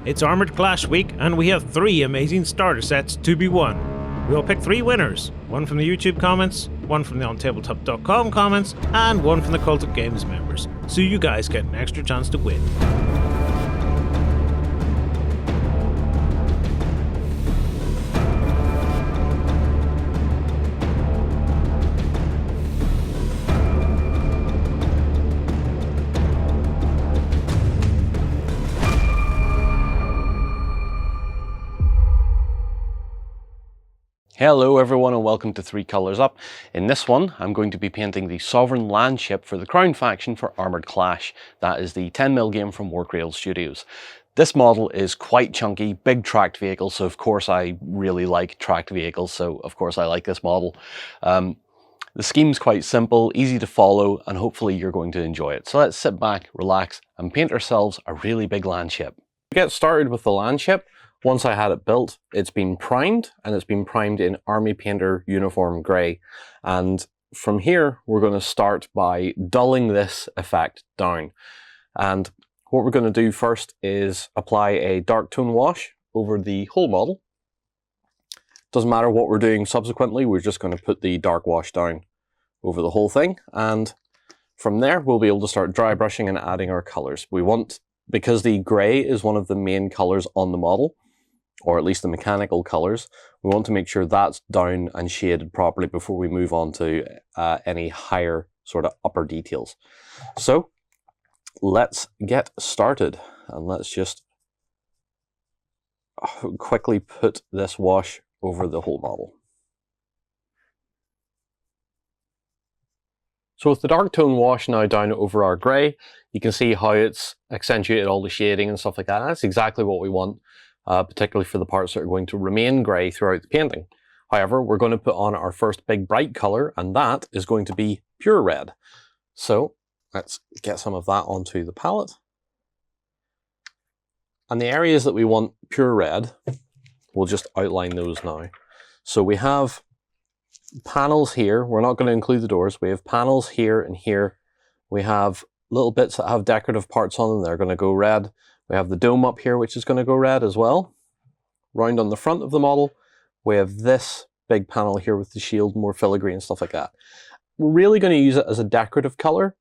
It's Armoured Clash week and we have 3 amazing starter sets to be won. We'll pick 3 winners, one from the YouTube comments, one from the OnTableTop.com comments, and one from the Cultic Games members, so you guys get an extra chance to win. Hello everyone and welcome to 3 Colours Up. In this one I'm going to be painting the Sovereign Land ship for the Crown faction for Armoured Clash. That is the 10mm game from Warcradle Studios. This model is quite chunky, big tracked vehicle, so of course I really like tracked vehicles, so of course I like this model. The scheme's quite simple, easy to follow, and hopefully you're going to enjoy it. So let's sit back, relax, and paint ourselves a really big land ship. To get started with the land ship, once I had it built, it's been primed, and it's been primed in Army Painter Uniform Grey. And from here, we're going to start by dulling this effect down. And what we're going to do first is apply a dark tone wash over the whole model. Doesn't matter what we're doing subsequently, we're just going to put the dark wash down over the whole thing. And from there, we'll be able to start dry brushing and adding our colours. We want, because the grey is one of the main colours on the model, or at least the mechanical colours, we want to make sure that's down and shaded properly before we move on to any higher sort of upper details. So let's get started, and let's just quickly put this wash over the whole model. So with the dark tone wash now down over our grey, you can see how it's accentuated all the shading and stuff like that. That's exactly what we want. Particularly for the parts that are going to remain grey throughout the painting. However, we're going to put on our first big bright colour, and that is going to be pure red. So let's get some of that onto the palette. And the areas that we want pure red, we'll just outline those now. So we have panels here. We're not going to include the doors. We have panels here and here. We have little bits that have decorative parts on them. They're going to go red. We have the dome up here, which is going to go red as well. Round on the front of the model, we have this big panel here with the shield, more filigree and stuff like that. We're really going to use it as a decorative color.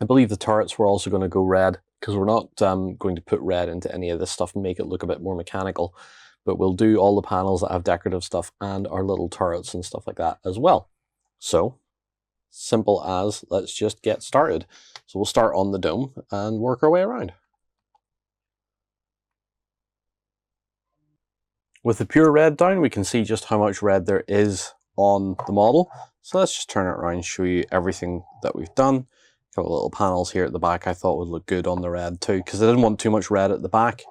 I believe the turrets were also going to go red, because we're not going to put red into any of this stuff and make it look a bit more mechanical. But we'll do all the panels that have decorative stuff and our little turrets and stuff like that as well. So, simple as, let's just get started. So we'll start on the dome and work our way around. With the pure red down, we can see just how much red there is on the model. So let's just turn it around and show you everything that we've done. Got little panels here at the back I thought would look good on the red too, because I didn't want too much red at the back.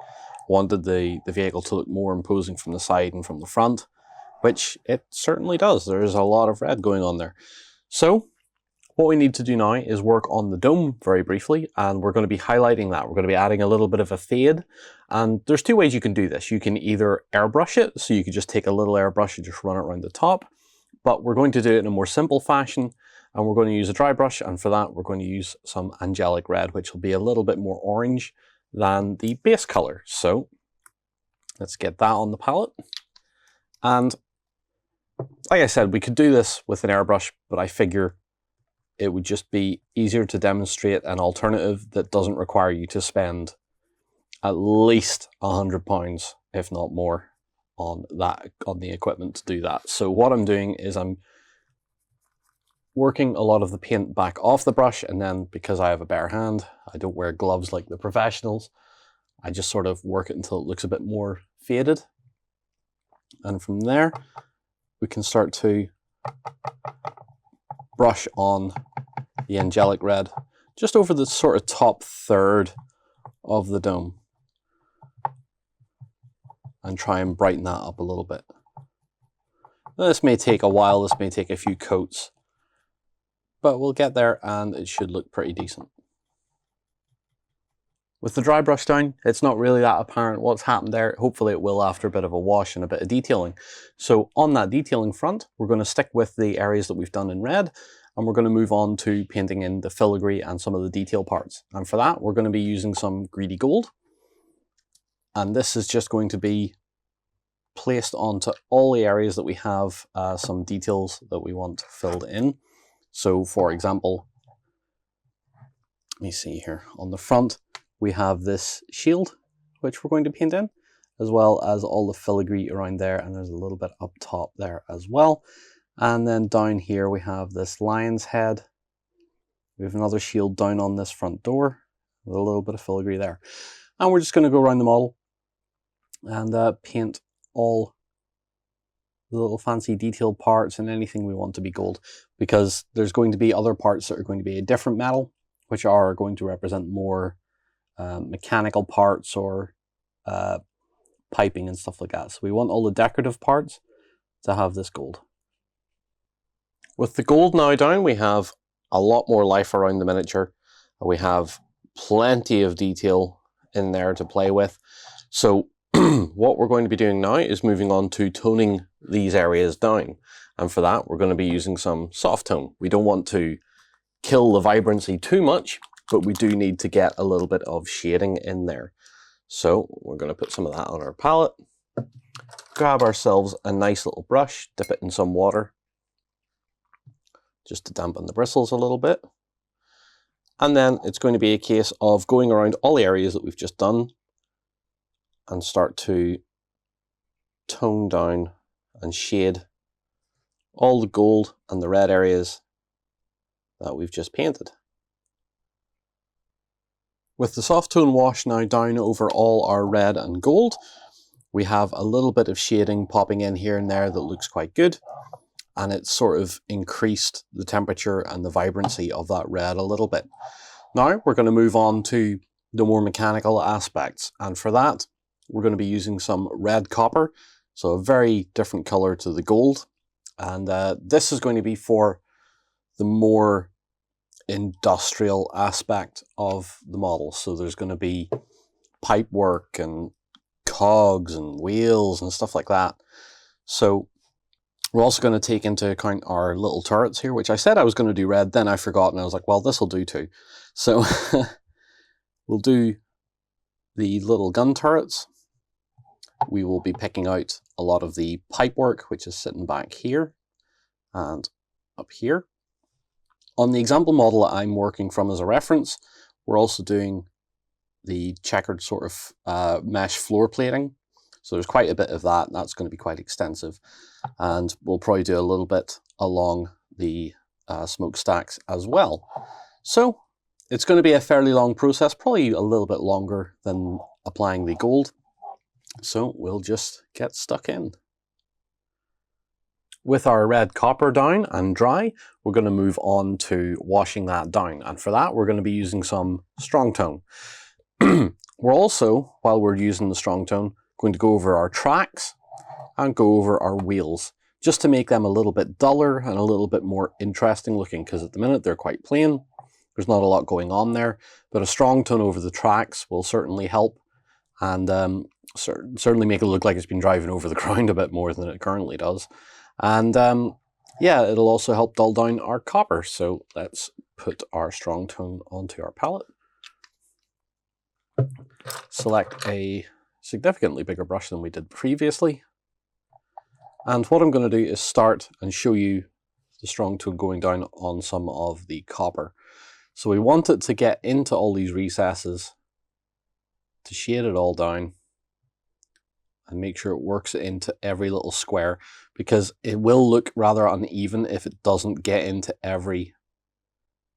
Wanted the vehicle to look more imposing from the side and from the front, which it certainly does. There's a lot of red going on there. So what we need to do now is work on the dome very briefly, and we're going to be highlighting that. We're going to be adding a little bit of a fade, and there's 2 ways you can do this. You can either airbrush it, so you could just take a little airbrush and just run it around the top, but we're going to do it in a more simple fashion, and we're going to use a dry brush, and for that we're going to use some Angelic Red, which will be a little bit more orange than the base color. So let's get that on the palette. And like I said, we could do this with an airbrush, but I figure it would just be easier to demonstrate an alternative that doesn't require you to spend at least £100, if not more, on the equipment to do that. So what I'm doing is I'm working a lot of the paint back off the brush, and then because I have a bare hand, I don't wear gloves like the professionals, I just sort of work it until it looks a bit more faded. And from there, we can start to brush on the Angelic Red just over the sort of top third of the dome and try and brighten that up a little bit. Now, this may take a while, this may take a few coats, but we'll get there and it should look pretty decent. With the dry brush down, it's not really that apparent what's happened there. Hopefully it will after a bit of a wash and a bit of detailing. So on that detailing front, we're going to stick with the areas that we've done in red, and we're going to move on to painting in the filigree and some of the detail parts. And for that, we're going to be using some Greedy Gold. And this is just going to be placed onto all the areas that we have some details that we want filled in. So for example, let me see here, on the front we have this shield which we're going to paint in, as well as all the filigree around there, and there's a little bit up top there as well. And then down here we have this lion's head. We have another shield down on this front door with a little bit of filigree there. And we're just going to go around the model and paint all the little fancy detailed parts and anything we want to be gold, because there's going to be other parts that are going to be a different metal, which are going to represent more mechanical parts or piping and stuff like that. So we want all the decorative parts to have this gold. With the gold now down, we have a lot more life around the miniature. We have plenty of detail in there to play with. So what we're going to be doing now is moving on to toning these areas down. And for that, we're going to be using some soft tone. We don't want to kill the vibrancy too much, but we do need to get a little bit of shading in there. So we're going to put some of that on our palette, grab ourselves a nice little brush, dip it in some water, just to dampen the bristles a little bit. And then it's going to be a case of going around all the areas that we've just done and start to tone down and shade all the gold and the red areas that we've just painted. With the soft tone wash now down over all our red and gold, we have a little bit of shading popping in here and there that looks quite good, and it's sort of increased the temperature and the vibrancy of that red a little bit. Now we're going to move on to the more mechanical aspects, and for that we're going to be using some red copper, so a very different color to the gold, and this is going to be for the more industrial aspect of the model. So there's going to be pipe work and cogs and wheels and stuff like that. So we're also going to take into account our little turrets here, which I said I was going to do red, then I forgot, and I was like, well, this will do too. So we'll do the little gun turrets. We will be picking out a lot of the pipe work, which is sitting back here and up here. On the example model that I'm working from as a reference, we're also doing the checkered sort of mesh floor plating. So there's quite a bit of that. That's going to be quite extensive. And we'll probably do a little bit along the smokestacks as well. So it's going to be a fairly long process, probably a little bit longer than applying the gold. So we'll just get stuck in. With our red copper down and dry, we're going to move on to washing that down. And for that, we're going to be using some strong tone. We're also, while we're using the strong tone, going to go over our tracks and go over our wheels, just to make them a little bit duller and a little bit more interesting looking, because at the minute they're quite plain. There's not a lot going on there, but a strong tone over the tracks will certainly help, and certainly make it look like it's been driving over the ground a bit more than it currently does. And yeah, it'll also help dull down our copper. So let's put our strong tone onto our palette. Select a significantly bigger brush than we did previously. And what I'm going to do is start and show you the strong tone going down on some of the copper. So we want it to get into all these recesses, to shade it all down, and make sure it works into every little square, because it will look rather uneven if it doesn't get into every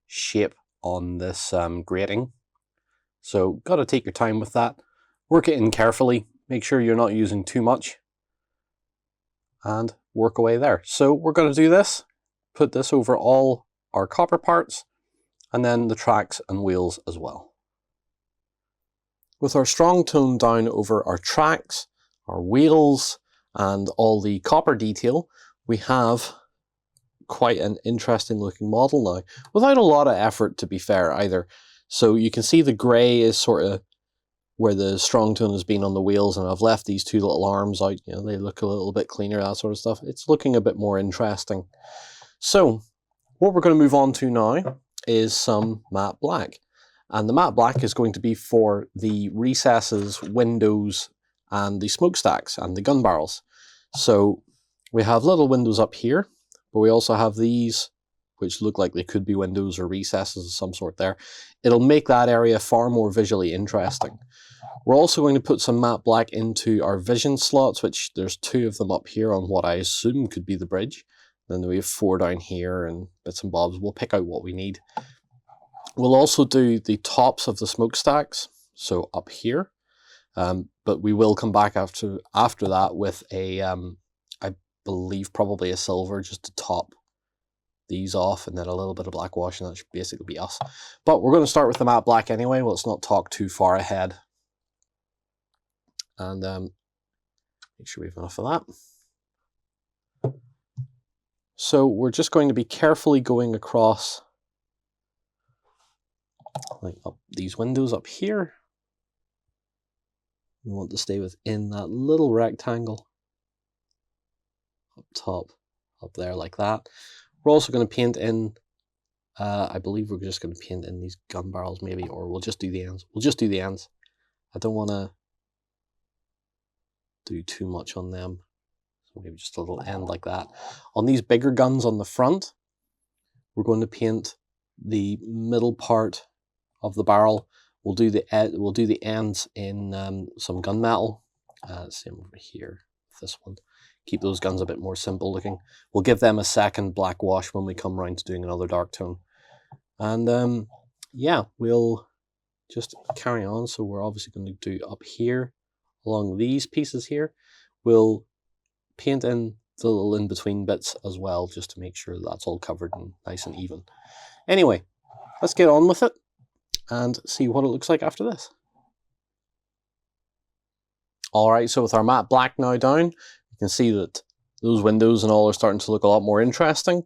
shape on this grating. So got to take your time with that, work it in carefully, make sure you're not using too much, and work away there. So we're going to do this, put this over all our copper parts, and then the tracks and wheels as well. With our strong tone down over our tracks, our wheels, and all the copper detail, we have quite an interesting looking model now, without a lot of effort, to be fair, either. So you can see the grey is sort of where the strong tone has been on the wheels, and I've left these two little arms out. You know, they look a little bit cleaner, that sort of stuff. It's looking a bit more interesting. So what we're going to move on to now is some matte black. And the matte black is going to be for the recesses, windows, and the smokestacks and the gun barrels. So we have little windows up here, but we also have these, which look like they could be windows or recesses of some sort there. It'll make that area far more visually interesting. We're also going to put some matte black into our vision slots, which there's 2 of them up here on what I assume could be the bridge. Then we have 4 down here and bits and bobs. We'll pick out what we need. We'll also do the tops of the smokestacks, so up here. But we will come back after that with a, I believe probably a silver just to top these off, and then a little bit of black wash, and that should basically be us. But we're going to start with the matte black anyway. Let's not talk too far ahead. And make sure we have enough of that. So we're just going to be carefully going across like up these windows up here. We want to stay within that little rectangle up top, up there like that. We're also going to paint in, I believe we're just going to paint in these gun barrels maybe, or we'll just do the ends. We'll just do the ends. I don't want to do too much on them. So maybe just a little end like that. On these bigger guns on the front, we're going to paint the middle part of the barrel. We'll do the ends in some gun metal. Same over here with this one. Keep those guns a bit more simple looking. We'll give them a second black wash when we come around to doing another dark tone. And yeah, we'll just carry on. So we're obviously going to do up here along these pieces here. We'll paint in the little in-between bits as well, just to make sure that's all covered and nice and even. Anyway, let's get on with it and see what it looks like after this. Alright, so with our matte black now down, you can see that those windows and all are starting to look a lot more interesting.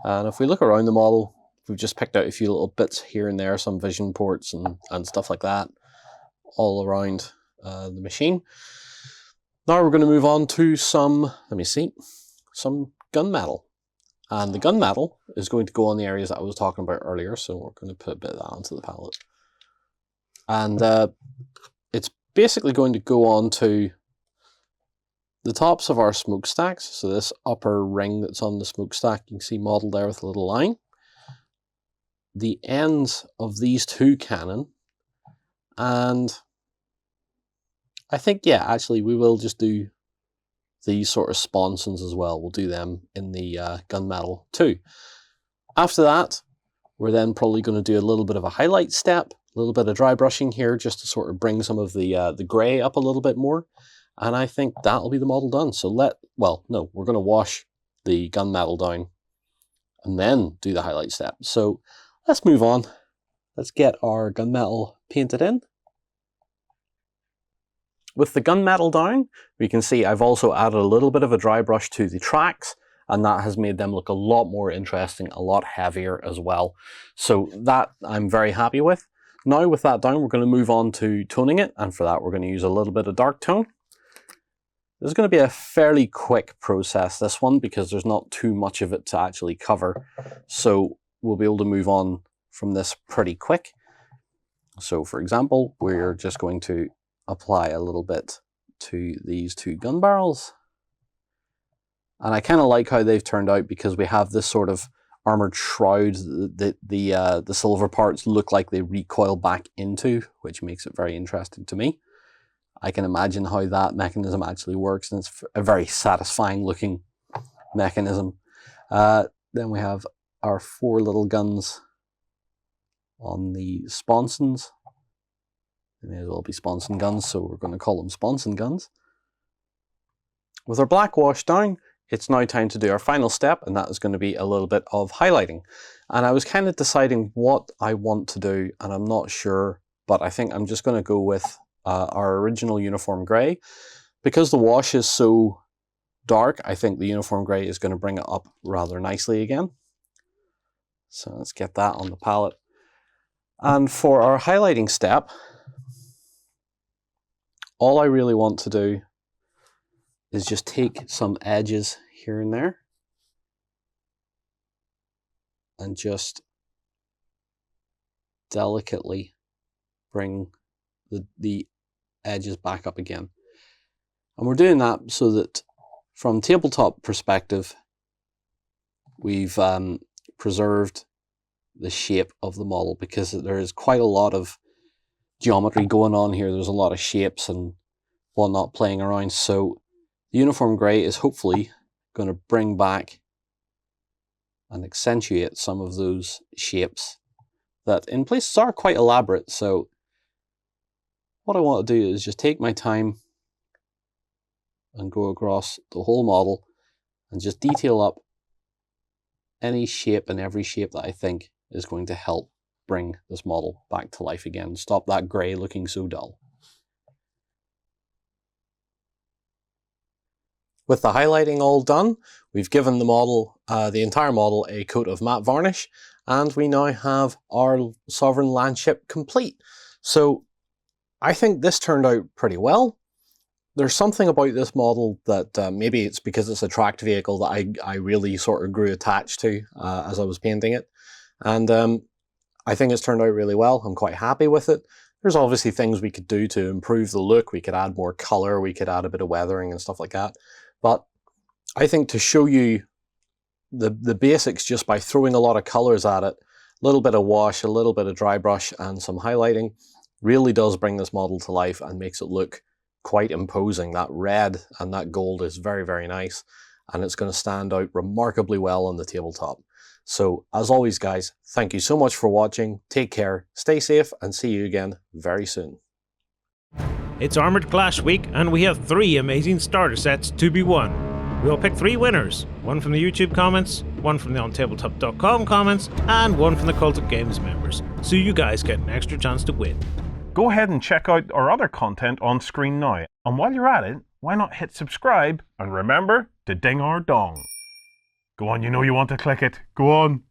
And if we look around the model, we've just picked out a few little bits here and there, some vision ports and stuff like that, all around the machine. Now we're going to move on to some gun metal. And the gun metal is going to go on the areas that I was talking about earlier, so we're going to put a bit of that onto the palette. And it's basically going to go on to the tops of our smokestacks. So this upper ring that's on the smokestack, you can see modeled there with a little line. The ends of these 2 cannon, and I think, yeah, actually we will just do these sort of sponsons as well. We'll do them in the gun metal too. After that, we're then probably going to do a little bit of a highlight step, a little bit of dry brushing here just to sort of bring some of the grey up a little bit more. And I think that'll be the model done. So well, no, we're going to wash the gun metal down and then do the highlight step. So let's move on. Let's get our gun metal painted in. With the gun metal down, we can see I've also added a little bit of a dry brush to the tracks, and that has made them look a lot more interesting, a lot heavier as well. So that I'm very happy with. Now with that down, we're going to move on to toning it, and for that we're going to use a little bit of dark tone. This is going to be a fairly quick process, this one, because there's not too much of it to actually cover. So we'll be able to move on from this pretty quick. So for example, we're just going to apply a little bit to these 2 gun barrels. And I kind of like how they've turned out because we have this sort of armored shroud that the silver parts look like they recoil back into, which makes it very interesting to me. I can imagine how that mechanism actually works, and it's a very satisfying looking mechanism. Then we have our 4 little guns on the sponsons. They may as well be sponson guns, so we're going to call them sponson guns. With our black wash down, it's now time to do our final step, and that is going to be a little bit of highlighting. And I was kind of deciding what I want to do, and I'm not sure, but I think I'm just going to go with our original Uniform Grey. Because the wash is so dark, I think the Uniform Grey is going to bring it up rather nicely again. So let's get that on the palette. And for our highlighting step, all I really want to do is just take some edges here and there and just delicately bring the edges back up again. And we're doing that so that from tabletop perspective, we've preserved the shape of the model, because there is quite a lot of geometry going on here. There's a lot of shapes and whatnot playing around. So the Uniform Grey is hopefully going to bring back and accentuate some of those shapes that in places are quite elaborate. So what I want to do is just take my time and go across the whole model and just detail up any shape and every shape that I think is going to help bring this model back to life again. Stop that grey looking so dull. With the highlighting all done, we've given the model, the entire model, a coat of matte varnish, and we now have our Sovereign Landship complete. So I think this turned out pretty well. There's something about this model that maybe it's because it's a tracked vehicle that I really sort of grew attached to as I was painting it. And I think it's turned out really well. I'm quite happy with it. There's obviously things we could do to improve the look. We could add more color, we could add a bit of weathering and stuff like that. But I think to show you the basics just by throwing a lot of colors at it, a little bit of wash, a little bit of dry brush and some highlighting really does bring this model to life and makes it look quite imposing. That red and that gold is very, very nice, and it's going to stand out remarkably well on the tabletop. So as always guys, thank you so much for watching, take care, stay safe, and see you again very soon. It's Armoured Clash week, and we have 3 amazing starter sets to be won. We'll pick 3 winners, one from the YouTube comments, one from the OnTableTop.com comments, and one from the Cultic Games members, so you guys get an extra chance to win. Go ahead and check out our other content on screen now, and while you're at it, why not hit subscribe, and remember to ding our dong. Go on, you know you want to click it, go on.